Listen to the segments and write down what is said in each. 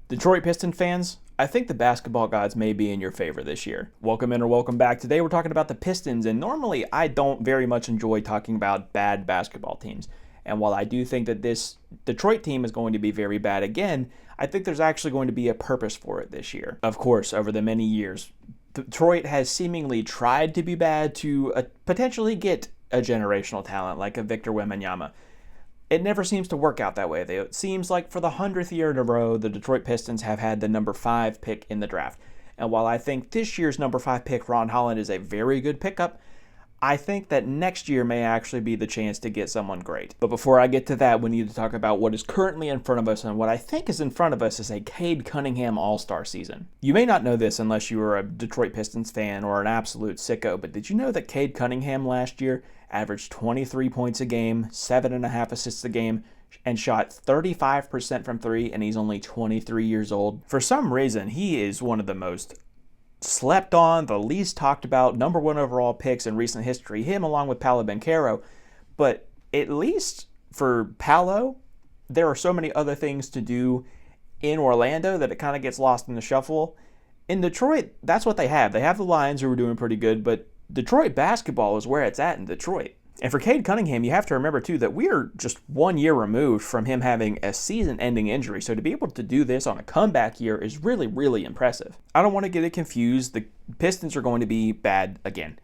Detroit Piston fans, I think the basketball gods may be in your favor this year. Welcome in or welcome back. Today we're talking about the Pistons, and normally I don't very much enjoy talking about bad basketball teams. And while I do think that this Detroit team is going to be very bad again, I think there's actually going to be a purpose for it this year. Of course, over the many years, Detroit has seemingly tried to be bad to potentially get a generational talent like a Victor Wembanyama. It never seems to work out that way. It seems like for the 100th year in a row, the Detroit Pistons have had the number 5 pick in the draft. And while I think this year's number 5 pick, Ron Holland, is a very good pickup, I think that next year may actually be the chance to get someone great. But before I get to that, we need to talk about what is currently in front of us, and what I think is in front of us is a Cade Cunningham All-Star season. You may not know this unless you are a Detroit Pistons fan or an absolute sicko, but did you know that Cade Cunningham last year averaged 23 points a game, 7.5 assists a game, and shot 35% from 3, and he's only 23 years old? For some reason, he is one of the most slept on, the least talked about, number 1 overall picks in recent history, him along with Paolo Banchero. But at least for Paolo, there are so many other things to do in Orlando that it kind of gets lost in the shuffle. In Detroit, that's what they have. They have the Lions, who are doing pretty good, but Detroit basketball is where it's at in Detroit. And for Cade Cunningham, you have to remember, too, that we are just 1 year removed from him having a season-ending injury. So to be able to do this on a comeback year is really, really impressive. I don't want to get it confused. The Pistons are going to be bad again.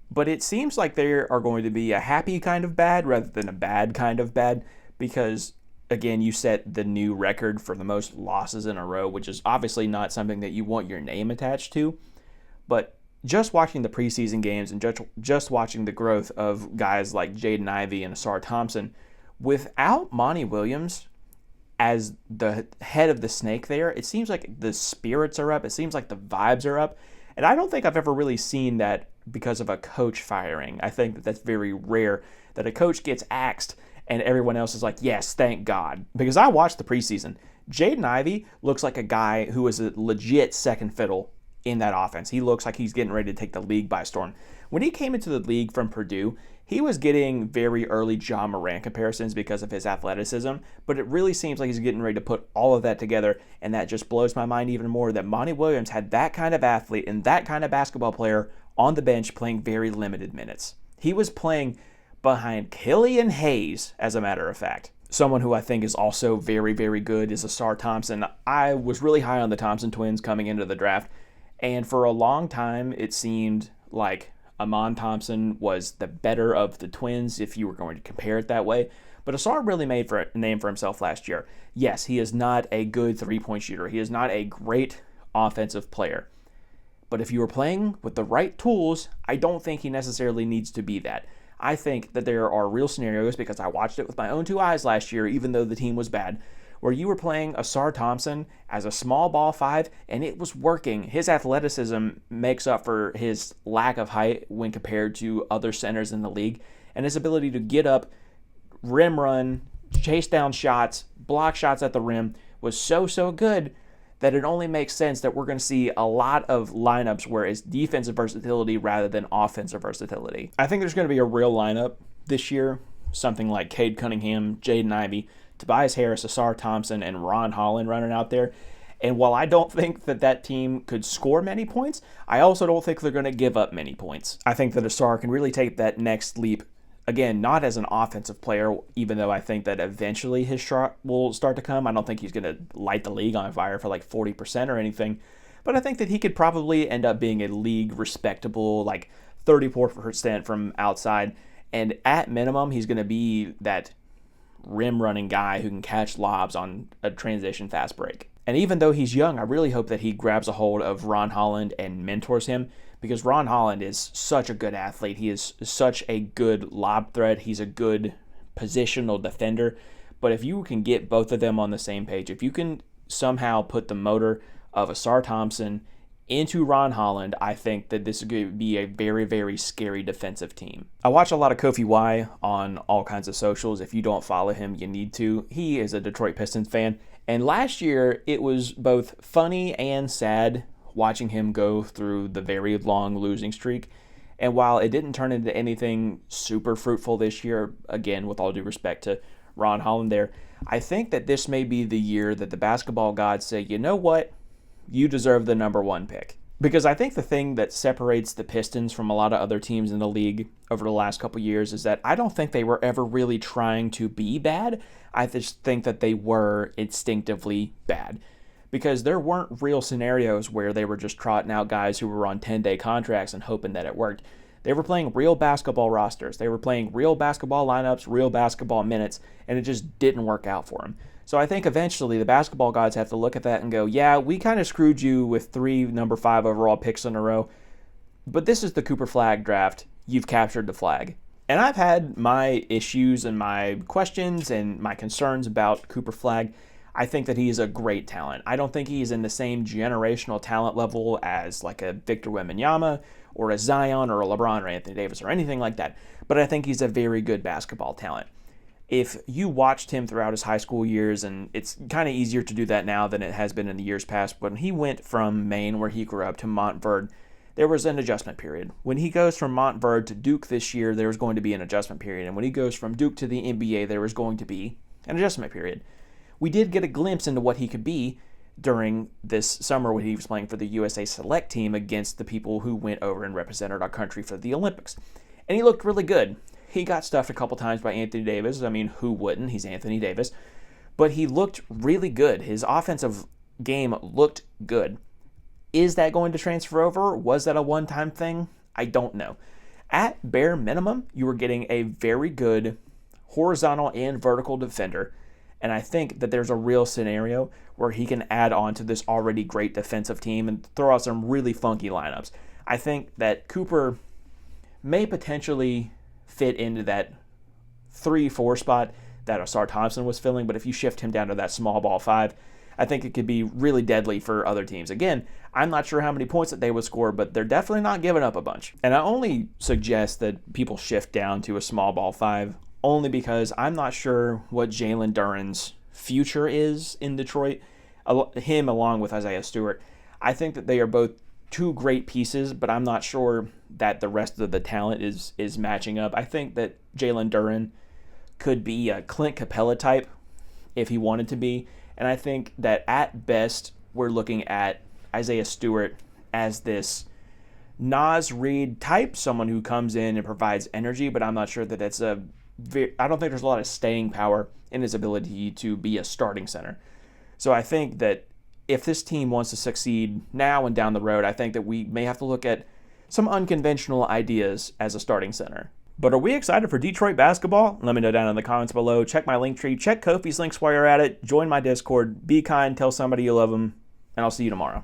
But it seems like they are going to be a happy kind of bad rather than a bad kind of bad, because, again, you set the new record for the most losses in a row, which is obviously not something that you want your name attached to. But just watching the preseason games and just watching the growth of guys like Jaden Ivey and Asar Thompson, without Monty Williams as the head of the snake there, it seems like the spirits are up. It seems like the vibes are up. And I don't think I've ever really seen that because of a coach firing. I think that that's very rare, that a coach gets axed and everyone else is like, yes, thank God. Because I watched the preseason. Jaden Ivey looks like a guy who is a legit second fiddle in that offense. He looks like he's getting ready to take the league by storm. When he came into the league from Purdue, he was getting very early Ja Morant comparisons because of his athleticism, but it really seems like he's getting ready to put all of that together, and that just blows my mind even more that Monty Williams had that kind of athlete and that kind of basketball player on the bench playing very limited minutes. He was playing behind Killian Hayes, as a matter of fact. Someone who I think is also very, very good is Asar Thompson. I was really high on the Thompson twins coming into the draft, and for a long time, it seemed like Amon Thompson was the better of the twins, if you were going to compare it that way. But Asar really made a name for himself last year. Yes, he is not a good three-point shooter. He is not a great offensive player. But if you were playing with the right tools, I don't think he necessarily needs to be that. I think that there are real scenarios, because I watched it with my own 2 eyes last year, even though the team was bad, where you were playing Asar Thompson as a small ball 5, and it was working. His athleticism makes up for his lack of height when compared to other centers in the league, and his ability to get up, rim run, chase down shots, block shots at the rim was so good that it only makes sense that we're going to see a lot of lineups where it's defensive versatility rather than offensive versatility. I think there's going to be a real lineup this year, something like Cade Cunningham, Jaden Ivey, Tobias Harris, Asar Thompson, and Ron Holland running out there. And while I don't think that that team could score many points, I also don't think they're going to give up many points. I think that Asar can really take that next leap, again, not as an offensive player, even though I think that eventually his shot will start to come. I don't think he's going to light the league on fire for like 40% or anything, but I think that he could probably end up being a league respectable, like 34% from outside. And at minimum, he's going to be that rim running guy who can catch lobs on a transition fast break. And even though he's young, I really hope that he grabs a hold of Ron Holland and mentors him, because Ron Holland is such a good athlete. He is such a good lob threat. He's a good positional defender. But if you can get both of them on the same page, if you can somehow put the motor of Asar Thompson into Ron Holland, I think that this is going to be a very, very scary defensive team. I watch a lot of Kofie on all kinds of socials. If you don't follow him, you need to. He is a Detroit Pistons fan. And last year, it was both funny and sad watching him go through the very long losing streak. And while it didn't turn into anything super fruitful this year, again, with all due respect to Ron Holland there. I think that this may be the year that the basketball gods say, you know what? You deserve the number one pick. Because I think the thing that separates the Pistons from a lot of other teams in the league over the last couple years is that I don't think they were ever really trying to be bad. I just think that they were instinctively bad. Because there weren't real scenarios where they were just trotting out guys who were on 10-day contracts and hoping that it worked. They were playing real basketball rosters. They were playing real basketball lineups, real basketball minutes, and it just didn't work out for them. So I think eventually the basketball gods have to look at that and go, yeah, we kind of screwed you with 3 number 5 overall picks in a row, but this is the Cooper Flag draft. You've captured the flag. And I've had my issues and my questions and my concerns about Cooper Flag. I think that he is a great talent. I don't think he's in the same generational talent level as like a Victor Wembanyama or a Zion or a LeBron or Anthony Davis or anything like that. But I think he's a very good basketball talent. If you watched him throughout his high school years, and it's kind of easier to do that now than it has been in the years past, when he went from Maine, where he grew up, to Montverde, there was an adjustment period. When he goes from Montverde to Duke this year, there was going to be an adjustment period. And when he goes from Duke to the NBA, there was going to be an adjustment period. We did get a glimpse into what he could be during this summer when he was playing for the USA Select team against the people who went over and represented our country for the Olympics. And he looked really good. He got stuffed a couple times by Anthony Davis. I mean, who wouldn't? He's Anthony Davis. But he looked really good. His offensive game looked good. Is that going to transfer over? Was that a one-time thing? I don't know. At bare minimum, you were getting a very good horizontal and vertical defender. And I think that there's a real scenario where he can add on to this already great defensive team and throw out some really funky lineups. I think that Cooper may potentially fit into that 3-4 spot that Asar Thompson was filling, but if you shift him down to that small ball 5, I think it could be really deadly for other teams. Again, I'm not sure how many points that they would score, but they're definitely not giving up a bunch. And I only suggest that people shift down to a small ball 5 only because I'm not sure what Jalen Duren's future is in Detroit. Him along with Isaiah Stewart. I think that they are both 2 great pieces, but I'm not sure that the rest of the talent is matching up. I think that Jalen Duren could be a Clint Capella type if he wanted to be. And I think that at best, we're looking at Isaiah Stewart as this Naz Reid type, someone who comes in and provides energy, but I'm not sure that it's I don't think there's a lot of staying power in his ability to be a starting center. So I think that if this team wants to succeed now and down the road, I think that we may have to look at some unconventional ideas as a starting center. But are we excited for Detroit basketball? Let me know down in the comments below. Check my link tree. Check Kofie's links while you're at it. Join my Discord. Be kind. Tell somebody you love them. And I'll see you tomorrow.